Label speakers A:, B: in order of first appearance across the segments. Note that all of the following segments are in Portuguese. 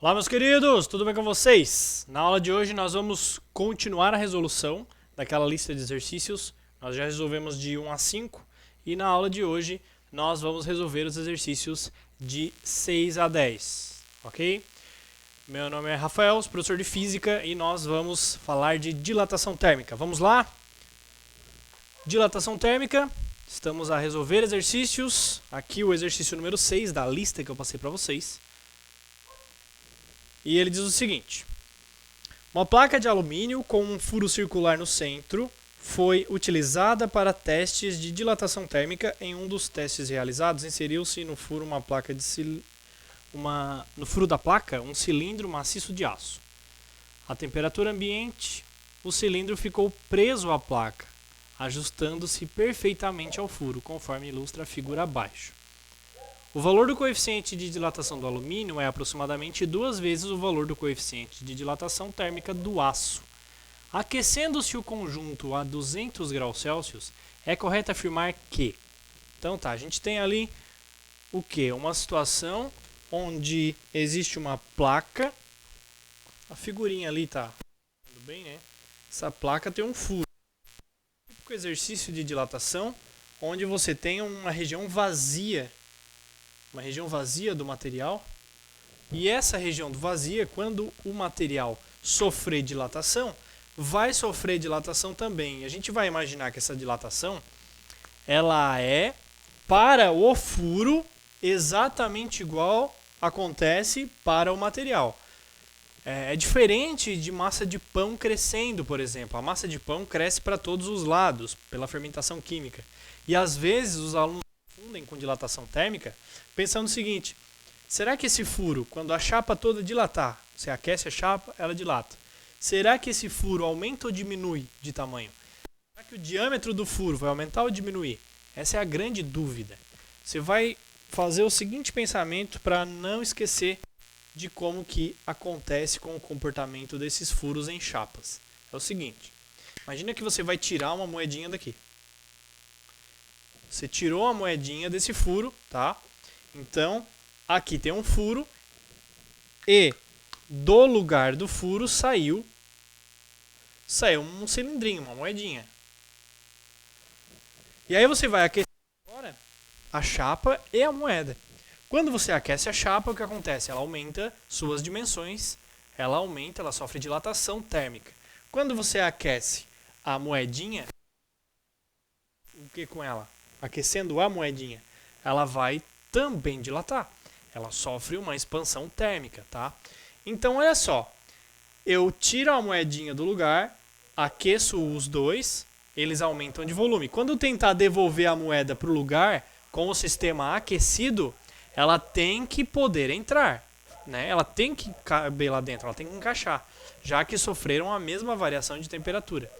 A: Olá, meus queridos, tudo bem com vocês? Na aula de hoje nós vamos continuar a resolução daquela lista de exercícios. Nós já resolvemos de 1 a 5 e na aula de hoje nós vamos resolver os exercícios de 6 a 10, ok? Meu nome é Rafael, sou professor de Física e nós vamos falar de dilatação térmica. Vamos lá? Dilatação térmica, estamos a resolver exercícios. Aqui o exercício número 6 da lista que eu passei para vocês. E ele diz o seguinte: uma placa de alumínio com um furo circular no centro foi utilizada para testes de dilatação térmica. Em um dos testes realizados, inseriu-se no furo no furo da placa um cilindro maciço de aço. A temperatura ambiente, o cilindro ficou preso à placa, ajustando-se perfeitamente ao furo, conforme ilustra a figura abaixo. O valor do coeficiente de dilatação do alumínio é aproximadamente 2 vezes o valor do coeficiente de dilatação térmica do aço. Aquecendo-se o conjunto a 200 graus Celsius, é correto afirmar que... Então tá, a gente tem ali o que? Uma situação onde existe uma placa. A figurinha ali tá tudo bem, né? Essa placa tem um furo. Típico exercício de dilatação, onde você tem uma região vazia do material, e essa região vazia, quando o material sofrer dilatação, vai sofrer dilatação também. A gente vai imaginar que essa dilatação ela é para o furo exatamente igual acontece para o material. É diferente de massa de pão crescendo, por exemplo. A massa de pão cresce para todos os lados pela fermentação química. E às vezes os alunos confundem com dilatação térmica, pensando no seguinte: será que esse furo, quando a chapa toda dilatar, você aquece a chapa, ela dilata, será que esse furo aumenta ou diminui de tamanho? Será que o diâmetro do furo vai aumentar ou diminuir? Essa é a grande dúvida. Você vai fazer o seguinte pensamento para não esquecer de como que acontece com o comportamento desses furos em chapas. É o seguinte: imagina que você vai tirar uma moedinha daqui. Você tirou a moedinha desse furo, tá? Então, aqui tem um furo e do lugar do furo saiu um cilindrinho, uma moedinha. E aí você vai aquecer agora a chapa e a moeda. Quando você aquece a chapa, o que acontece? Ela aumenta suas dimensões, ela sofre dilatação térmica. Quando você aquece a moedinha, o que com ela? Aquecendo a moedinha, ela vai também dilatar. Ela sofre uma expansão térmica, tá? Então, olha só. Eu tiro a moedinha do lugar, aqueço os dois, eles aumentam de volume. Quando eu tentar devolver a moeda para o lugar, com o sistema aquecido, ela tem que poder entrar, né? Ela tem que caber lá dentro, ela tem que encaixar, já que sofreram a mesma variação de temperatura.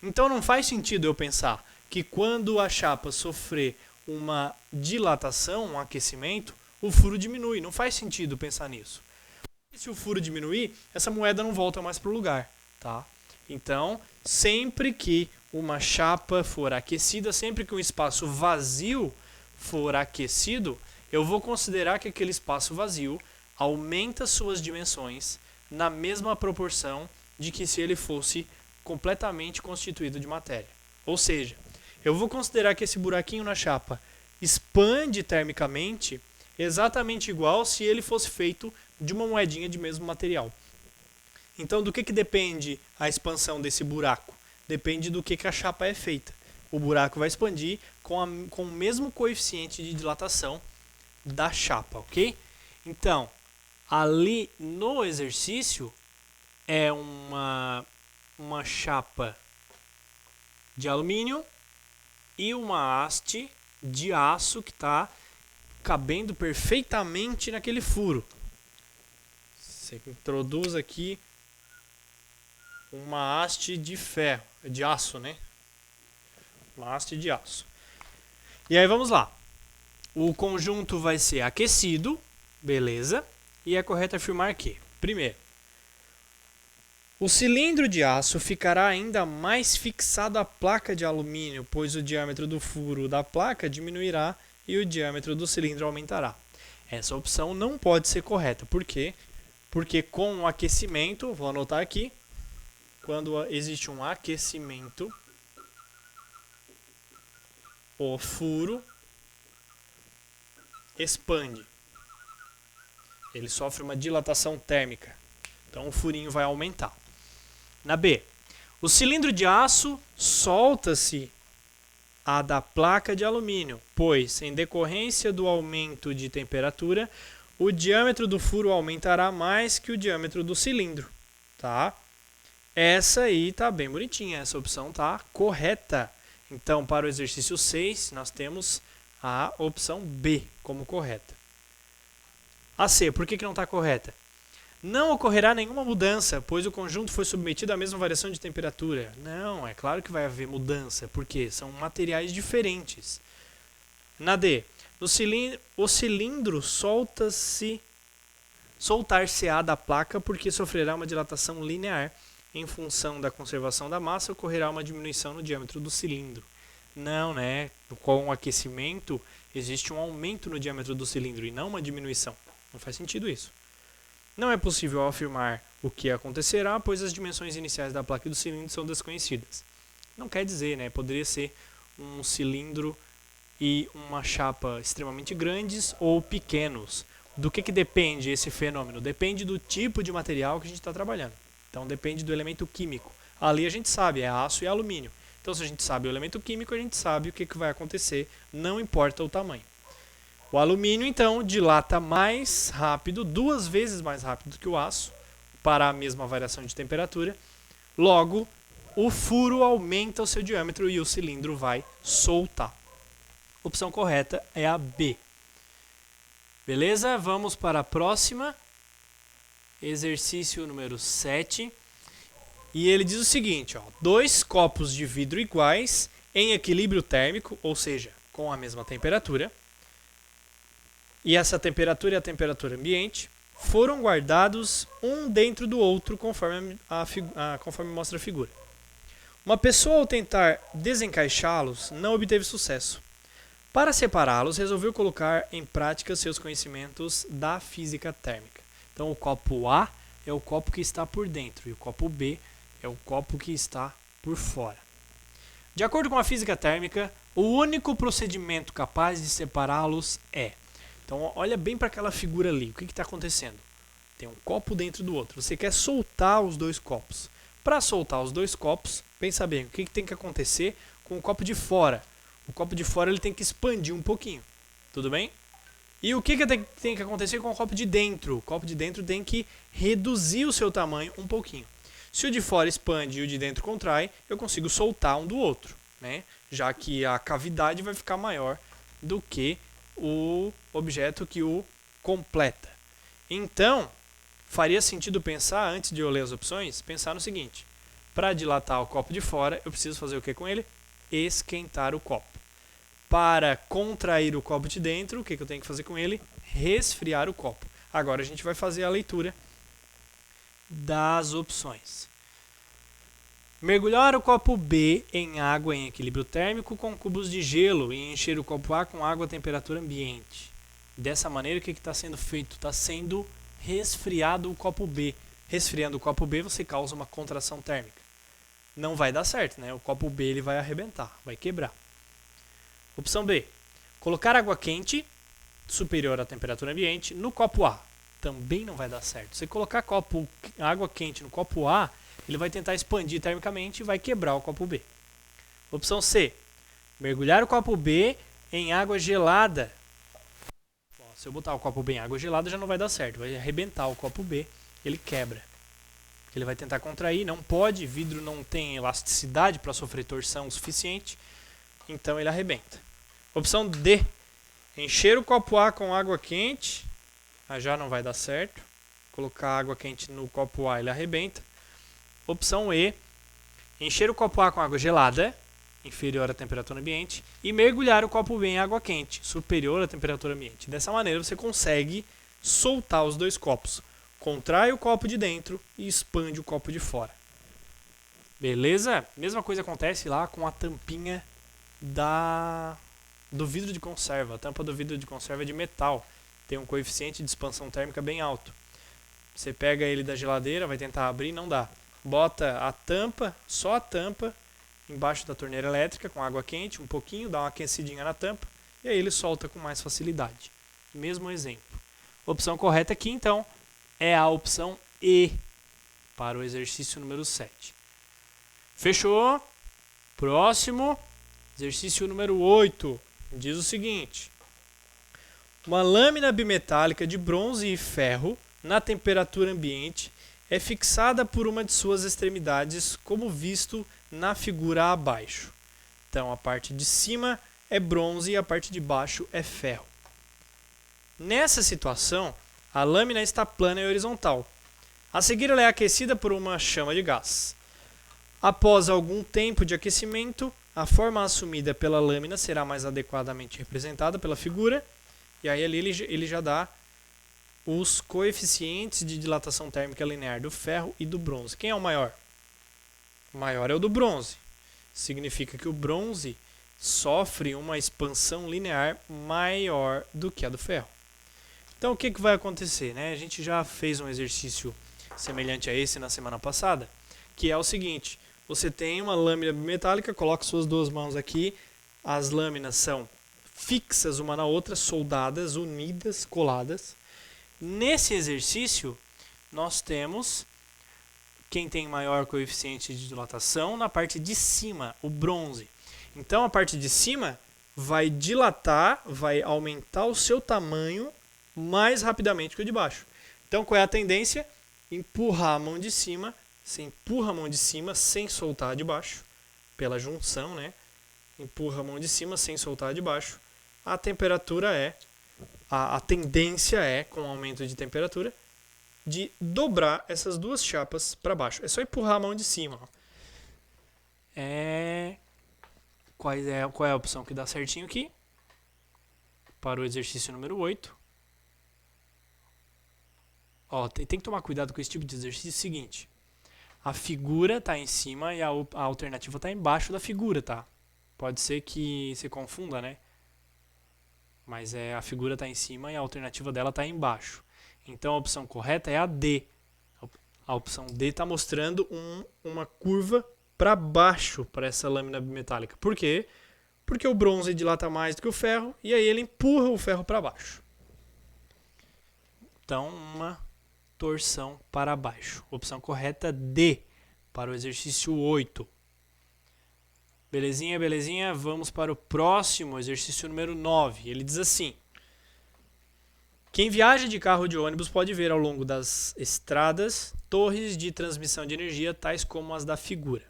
A: Então, não faz sentido eu pensar que quando a chapa sofrer uma dilatação, um aquecimento, o furo diminui. Não faz sentido pensar nisso. E se o furo diminuir, essa moeda não volta mais para o lugar, tá? Então, sempre que uma chapa for aquecida, sempre que um espaço vazio for aquecido, eu vou considerar que aquele espaço vazio aumenta suas dimensões na mesma proporção de que se ele fosse completamente constituído de matéria. Ou seja, eu vou considerar que esse buraquinho na chapa expande termicamente exatamente igual se ele fosse feito de uma moedinha de mesmo material. Então, do que depende a expansão desse buraco? Depende do que a chapa é feita. O buraco vai expandir com o mesmo coeficiente de dilatação da chapa, ok? Então, ali no exercício é uma chapa de alumínio e uma haste de aço que está cabendo perfeitamente naquele furo. Você introduz aqui uma haste de ferro, de aço, né? Uma haste de aço. E aí vamos lá. O conjunto vai ser aquecido, beleza? E é correto afirmar que, primeiro, o cilindro de aço ficará ainda mais fixado à placa de alumínio, pois o diâmetro do furo da placa diminuirá e o diâmetro do cilindro aumentará. Essa opção não pode ser correta. Por quê? Porque com o aquecimento, vou anotar aqui, quando existe um aquecimento, o furo expande. Ele sofre uma dilatação térmica. Então o furinho vai aumentar. Na B, o cilindro de aço solta-se a da placa de alumínio, pois, em decorrência do aumento de temperatura, o diâmetro do furo aumentará mais que o diâmetro do cilindro. Tá? Essa aí tá bem bonitinha, essa opção tá correta. Então, para o exercício 6, nós temos a opção B como correta. A C, por que não está correta? Não ocorrerá nenhuma mudança, pois o conjunto foi submetido à mesma variação de temperatura. Não, é claro que vai haver mudança, porque são materiais diferentes. Na D, o cilindro soltar-se-á da placa porque sofrerá uma dilatação linear. Em função da conservação da massa, ocorrerá uma diminuição no diâmetro do cilindro. Não, né? Com o aquecimento, existe um aumento no diâmetro do cilindro e não uma diminuição. Não faz sentido isso. Não é possível afirmar o que acontecerá, pois as dimensões iniciais da placa e do cilindro são desconhecidas. Não quer dizer, né? Poderia ser um cilindro e uma chapa extremamente grandes ou pequenos. Do que depende esse fenômeno? Depende do tipo de material que a gente está trabalhando. Então depende do elemento químico. Ali a gente sabe, é aço e alumínio. Então se a gente sabe o elemento químico, a gente sabe o que vai acontecer, não importa o tamanho. O alumínio, então, dilata mais rápido, 2 vezes mais rápido que o aço, para a mesma variação de temperatura. Logo, o furo aumenta o seu diâmetro e o cilindro vai soltar. A opção correta é a B. Beleza? Vamos para a próxima. Exercício número 7. E ele diz o seguinte, ó, 2 copos de vidro iguais em equilíbrio térmico, ou seja, com a mesma temperatura, e essa temperatura é a temperatura ambiente, foram guardados um dentro do outro, conforme mostra a figura. Uma pessoa, ao tentar desencaixá-los, não obteve sucesso. Para separá-los, resolveu colocar em prática seus conhecimentos da física térmica. Então, o copo A é o copo que está por dentro e o copo B é o copo que está por fora. De acordo com a física térmica, o único procedimento capaz de separá-los é... Então, olha bem para aquela figura ali. O que está acontecendo? Tem um copo dentro do outro. Você quer soltar os 2 copos. Para soltar os 2 copos, pensa bem, o que tem que acontecer com o copo de fora? O copo de fora ele tem que expandir um pouquinho. Tudo bem? E o que tem que acontecer com o copo de dentro? O copo de dentro tem que reduzir o seu tamanho um pouquinho. Se o de fora expande e o de dentro contrai, eu consigo soltar um do outro, né? Já que a cavidade vai ficar maior do que o objeto que o completa. Então, faria sentido pensar, antes de eu ler as opções, pensar no seguinte. Para dilatar o copo de fora, eu preciso fazer o que com ele? Esquentar o copo. Para contrair o copo de dentro, o que eu tenho que fazer com ele? Resfriar o copo. Agora a gente vai fazer a leitura das opções. Mergulhar o copo B em água em equilíbrio térmico com cubos de gelo e encher o copo A com água a temperatura ambiente. Dessa maneira, o que está sendo feito? Está sendo resfriado o copo B. Resfriando o copo B, você causa uma contração térmica. Não vai dar certo, né? O copo B ele vai arrebentar, vai quebrar. Opção B. Colocar água quente, superior à temperatura ambiente, no copo A. Também não vai dar certo. Se colocar água quente no copo A, ele vai tentar expandir termicamente e vai quebrar o copo B. Opção C. Mergulhar o copo B em água gelada. Bom, se eu botar o copo B em água gelada já não vai dar certo. Vai arrebentar o copo B, ele quebra. Ele vai tentar contrair, não pode, vidro não tem elasticidade para sofrer torção o suficiente, então ele arrebenta. Opção D. Encher o copo A com água quente, já não vai dar certo. Colocar água quente no copo A, ele arrebenta. Opção E, encher o copo A com água gelada, inferior à temperatura ambiente, e mergulhar o copo B em água quente, superior à temperatura ambiente. Dessa maneira você consegue soltar os 2 copos. Contrai o copo de dentro e expande o copo de fora. Beleza? Mesma coisa acontece lá com a tampinha do vidro de conserva. A tampa do vidro de conserva é de metal. Tem um coeficiente de expansão térmica bem alto. Você pega ele da geladeira, vai tentar abrir, não dá. Bota a tampa, só a tampa, embaixo da torneira elétrica com água quente, um pouquinho, dá uma aquecidinha na tampa e aí ele solta com mais facilidade. Mesmo exemplo. A opção correta aqui, então, é a opção E para o exercício número 7. Fechou? Próximo, exercício número 8. Diz o seguinte: uma lâmina bimetálica de bronze e ferro na temperatura ambiente é fixada por uma de suas extremidades, como visto na figura abaixo. Então, a parte de cima é bronze e a parte de baixo é ferro. Nessa situação, a lâmina está plana e horizontal. A seguir, ela é aquecida por uma chama de gás. Após algum tempo de aquecimento, a forma assumida pela lâmina será mais adequadamente representada pela figura. E aí ali ele já dá os coeficientes de dilatação térmica linear do ferro e do bronze. Quem é o maior? O maior é o do bronze. Significa que o bronze sofre uma expansão linear maior do que a do ferro. Então o que vai acontecer, né? A gente já fez um exercício semelhante a esse na semana passada, que é o seguinte: você tem uma lâmina bimetálica, coloca suas duas mãos aqui, as lâminas são fixas uma na outra, soldadas, unidas, coladas. Nesse exercício, nós temos quem tem maior coeficiente de dilatação na parte de cima, o bronze. Então a parte de cima vai dilatar, vai aumentar o seu tamanho mais rapidamente que o de baixo. Então qual é a tendência? Empurrar a mão de cima. Você empurra a mão de cima sem soltar a de baixo, pela junção, né? Empurra a mão de cima sem soltar a de baixo. A temperatura a tendência é, com o aumento de temperatura, de dobrar essas duas chapas para baixo. É só empurrar a mão de cima. Qual é a opção que dá certinho aqui? Para o exercício número 8. Tem que tomar cuidado com esse tipo de exercício. Seguinte: a figura está em cima e a alternativa está embaixo da figura, tá? Pode ser que você confunda, né? Mas a figura está em cima e a alternativa dela está embaixo. Então a opção correta é a D. A opção D está mostrando uma curva para baixo para essa lâmina bimetálica. Por quê? Porque o bronze dilata mais do que o ferro e aí ele empurra o ferro para baixo. Então, uma torção para baixo. Opção correta D para o exercício 8. Belezinha, belezinha? Vamos para o próximo, exercício número 9. Ele diz assim: quem viaja de carro ou de ônibus pode ver ao longo das estradas torres de transmissão de energia, tais como as da figura.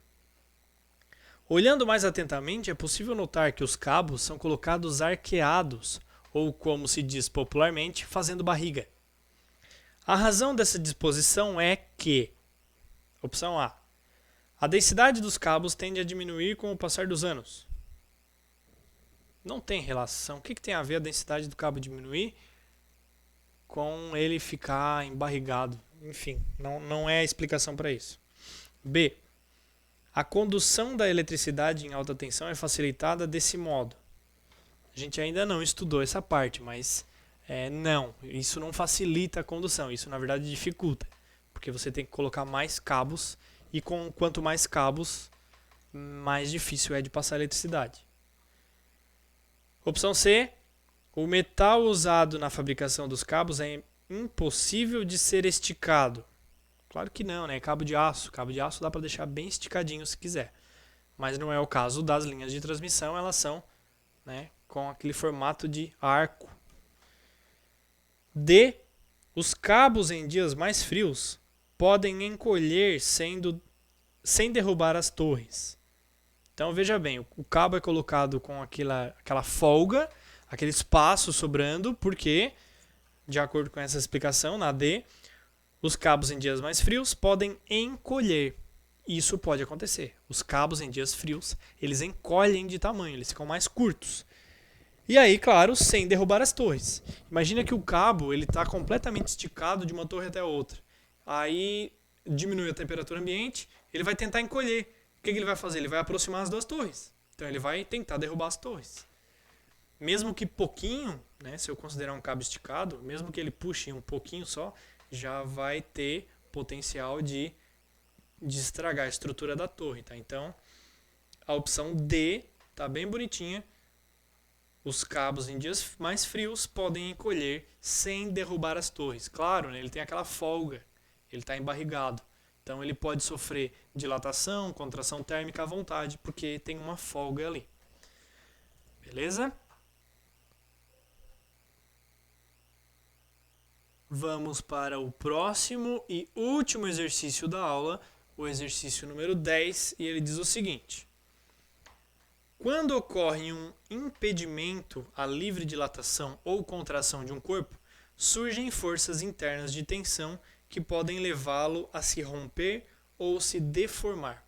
A: Olhando mais atentamente, é possível notar que os cabos são colocados arqueados, ou como se diz popularmente, fazendo barriga. A razão dessa disposição é que, opção A, a densidade dos cabos tende a diminuir com o passar dos anos. Não tem relação. O que tem a ver a densidade do cabo diminuir com ele ficar embarrigado? Enfim, não é a explicação para isso. B, a condução da eletricidade em alta tensão é facilitada desse modo. A gente ainda não estudou essa parte, mas isso não facilita a condução. Isso, na verdade, dificulta, porque você tem que colocar mais cabos e quanto mais cabos, mais difícil é de passar eletricidade. Opção C, o metal usado na fabricação dos cabos é impossível de ser esticado. Claro que não, né? Cabo de aço. Cabo de aço dá para deixar bem esticadinho se quiser. Mas não é o caso das linhas de transmissão, elas são, né, com aquele formato de arco. D, os cabos em dias mais frios podem encolher sem derrubar as torres. Então veja bem, o cabo é colocado com aquela folga, aquele espaço sobrando, porque, de acordo com essa explicação, na D, os cabos em dias mais frios podem encolher. Isso pode acontecer. Os cabos em dias frios, eles encolhem de tamanho, eles ficam mais curtos. E aí, claro, sem derrubar as torres. Imagina que o cabo está completamente esticado de uma torre até a outra. Aí diminui a temperatura ambiente, ele vai tentar encolher. O que ele vai fazer? Ele vai aproximar as duas torres. Então ele vai tentar derrubar as torres. Mesmo que pouquinho, né, se eu considerar um cabo esticado, mesmo que ele puxe um pouquinho só, já vai ter potencial de estragar a estrutura da torre, tá? Então, a opção D tá bem bonitinha. Os cabos em dias mais frios podem encolher sem derrubar as torres. Claro, né, ele tem aquela folga, ele está embarrigado. Então ele pode sofrer dilatação, contração térmica à vontade, porque tem uma folga ali. Beleza? Vamos para o próximo e último exercício da aula, o exercício número 10, e ele diz o seguinte: quando ocorre um impedimento à livre dilatação ou contração de um corpo, surgem forças internas de tensão que podem levá-lo a se romper ou se deformar.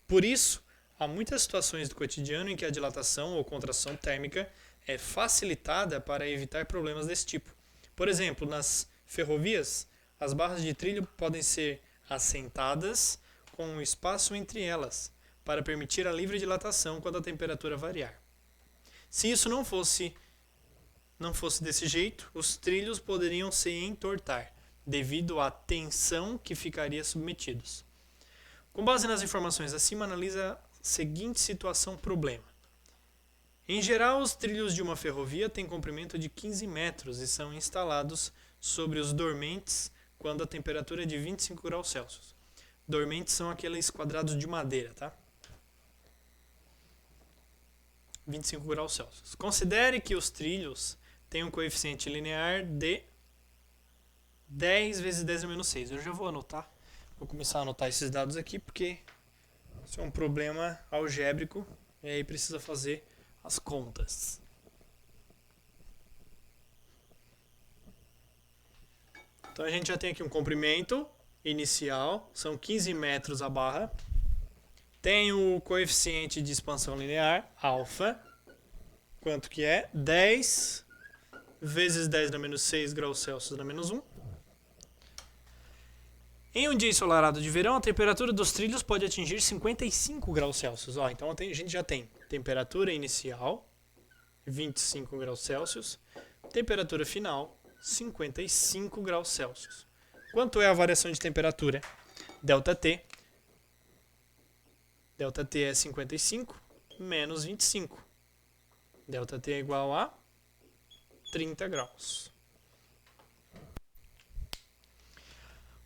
A: Por isso, há muitas situações do cotidiano em que a dilatação ou contração térmica é facilitada para evitar problemas desse tipo. Por exemplo, nas ferrovias, as barras de trilho podem ser assentadas com um espaço entre elas, para permitir a livre dilatação quando a temperatura variar. Se isso não fosse desse jeito, os trilhos poderiam se entortar, devido à tensão que ficaria submetidos. Com base nas informações acima, analisa a seguinte situação-problema. Em geral, os trilhos de uma ferrovia têm comprimento de 15 metros e são instalados sobre os dormentes quando a temperatura é de 25 graus Celsius. Dormentes são aqueles quadrados de madeira, tá? 25 graus Celsius. Considere que os trilhos têm um coeficiente linear de 10 vezes 10 a menos 6. Eu já vou anotar. Vou começar a anotar esses dados aqui, porque isso é um problema algébrico e aí precisa fazer as contas. Então a gente já tem aqui um comprimento inicial, são 15 metros a barra. Tem o coeficiente de expansão linear, alfa. Quanto que é? 10 vezes 10 na menos 6 graus Celsius na menos 1. Em um dia ensolarado de verão, a temperatura dos trilhos pode atingir 55 graus Celsius. Então a gente já tem temperatura inicial, 25 graus Celsius. Temperatura final, 55 graus Celsius. Quanto é a variação de temperatura? ΔT. ΔT é 55 menos 25. ΔT é igual a 30 graus.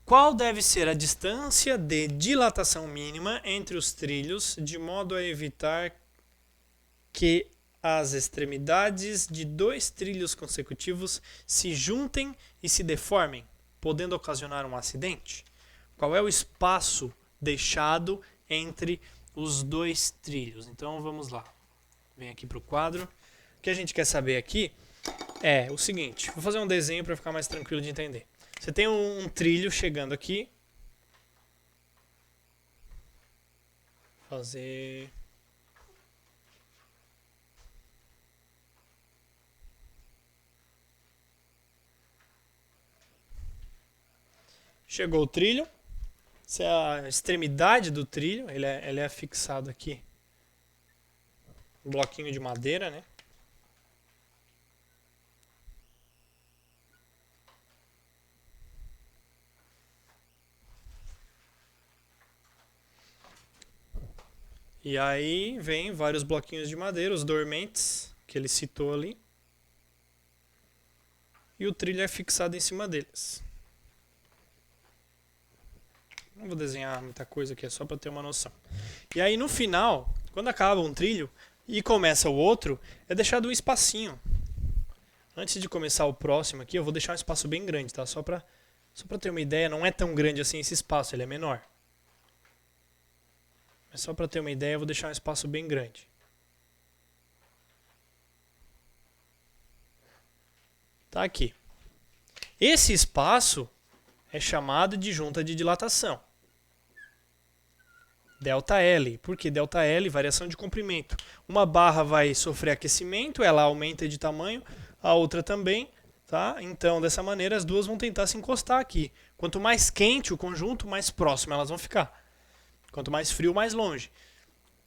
A: Qual deve ser a distância de dilatação mínima entre os trilhos, de modo a evitar que as extremidades de dois trilhos consecutivos se juntem e se deformem, podendo ocasionar um acidente? Qual é o espaço deixado entre os dois trilhos? Então vamos lá. Vem aqui para o quadro. O que a gente quer saber aqui é o seguinte. Vou fazer um desenho para ficar mais tranquilo de entender. Você tem um trilho chegando aqui. Fazer... Chegou o trilho. Essa é a extremidade do trilho. Ele é fixado aqui. Um bloquinho de madeira, né? E aí vem vários bloquinhos de madeira, os dormentes, que ele citou ali. E o trilho é fixado em cima deles. Não vou desenhar muita coisa aqui, é só para ter uma noção. E aí no final, quando acaba um trilho e começa o outro, é deixado um espacinho. Antes de começar o próximo aqui, eu vou deixar um espaço bem grande, tá? Só para ter uma ideia, não é tão grande assim esse espaço, ele é menor. Mas só para ter uma ideia, eu vou deixar um espaço bem grande. Tá aqui. Esse espaço é chamado de junta de dilatação. ΔL. Por que ΔL? Variação de comprimento. Uma barra vai sofrer aquecimento, ela aumenta de tamanho, a outra também. Tá? Então, dessa maneira, as duas vão tentar se encostar aqui. Quanto mais quente o conjunto, mais próximo elas vão ficar. Quanto mais frio, mais longe.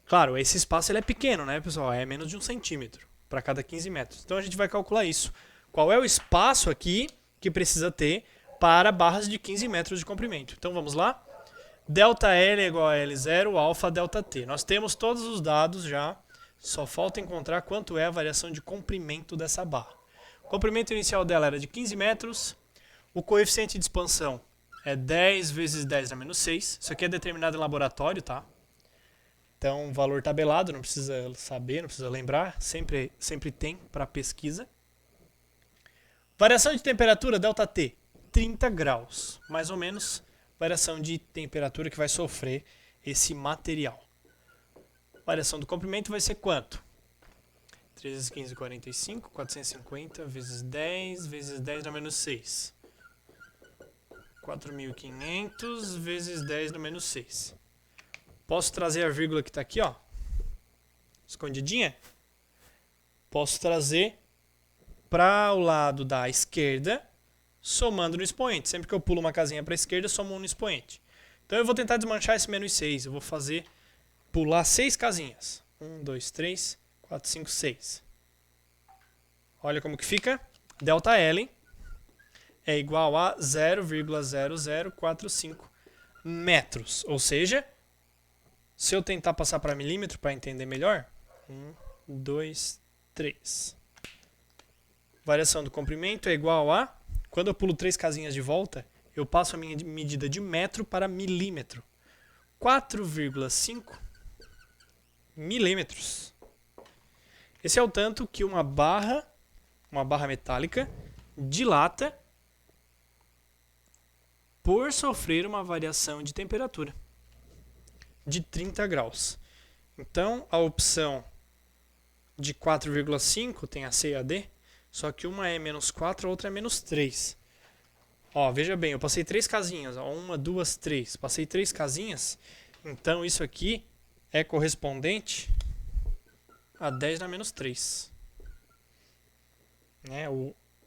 A: Claro, esse espaço ele é pequeno, né, pessoal? É menos de 1 centímetro para cada 15 metros. Então, a gente vai calcular isso. Qual é o espaço aqui que precisa ter para barras de 15 metros de comprimento. Então vamos lá. ΔL é igual a L0, alfa ΔT. Nós temos todos os dados já, só falta encontrar quanto é a variação de comprimento dessa barra. O comprimento inicial dela era de 15 metros, o coeficiente de expansão é 10 vezes 10 a menos 6. Isso aqui é determinado em laboratório, tá? Então, valor tabelado, não precisa saber, não precisa lembrar, sempre tem para pesquisa. Variação de temperatura, ΔT, 30 graus, mais ou menos, variação de temperatura que vai sofrer esse material. Variação do comprimento vai ser quanto? 3 vezes 15, 45, 450 vezes 10 a menos 6. 4.500 vezes 10 no menos 6. Posso trazer a vírgula que está aqui, ó, escondidinha? Posso trazer para o lado da esquerda, somando no expoente. Sempre que eu pulo uma casinha para a esquerda, somo um no expoente. Então eu vou tentar desmanchar esse menos 6. Eu vou pular 6 casinhas. 1, 2, 3, 4, 5, 6. Olha como que fica. ΔL é igual a 0,0045 metros. Ou seja, se eu tentar passar para milímetro para entender melhor, 1, 2, 3. Variação do comprimento é igual a, quando eu pulo 3 casinhas de volta, eu passo a minha medida de metro para milímetro. 4,5 milímetros. Esse é o tanto que uma barra metálica dilata por sofrer uma variação de temperatura de 30 graus. Então, a opção de 4,5 tem a C e a D, só que uma é menos 4, a outra é menos 3. Ó, veja bem, eu passei 3 casinhas, ó, 1, 2, 3. Passei 3 casinhas, então isso aqui é correspondente a 10 na menos 3. Né?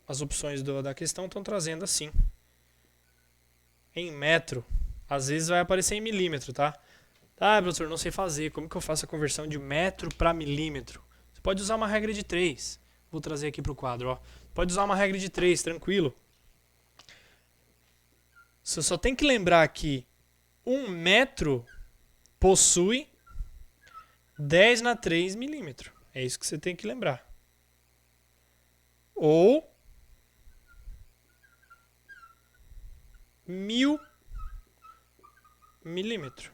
A: As opções da questão estão trazendo assim. Em metro, às vezes vai aparecer em milímetro, tá? Ah, professor, não sei fazer. Como que eu faço a conversão de metro para milímetro? Você pode usar uma regra de 3. Vou trazer aqui para o quadro. Ó. Pode usar uma regra de 3, tranquilo. Você só tem que lembrar que 1 metro possui 10 na 3 milímetro. É isso que você tem que lembrar. Ou 1000 milímetros.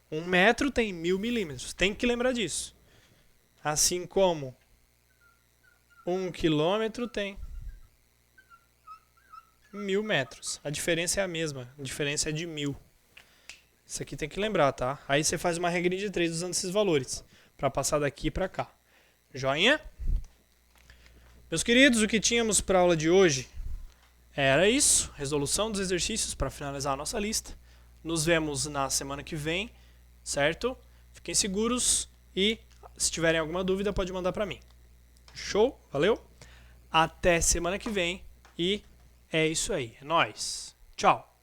A: 1 metro tem 1000 milímetros. Tem que lembrar disso. Assim como 1 quilômetro tem 1000 metros. A diferença é a mesma. A diferença é de 1000. Isso aqui tem que lembrar, tá? Aí você faz uma regrinha de 3 usando esses valores. Para passar daqui para cá. Joinha? Meus queridos, o que tínhamos para a aula de hoje era isso. Resolução dos exercícios para finalizar a nossa lista. Nos vemos na semana que vem, certo? Fiquem seguros e se tiverem alguma dúvida pode mandar para mim. Show? Valeu? Até semana que vem e é isso aí. É nóis. Tchau.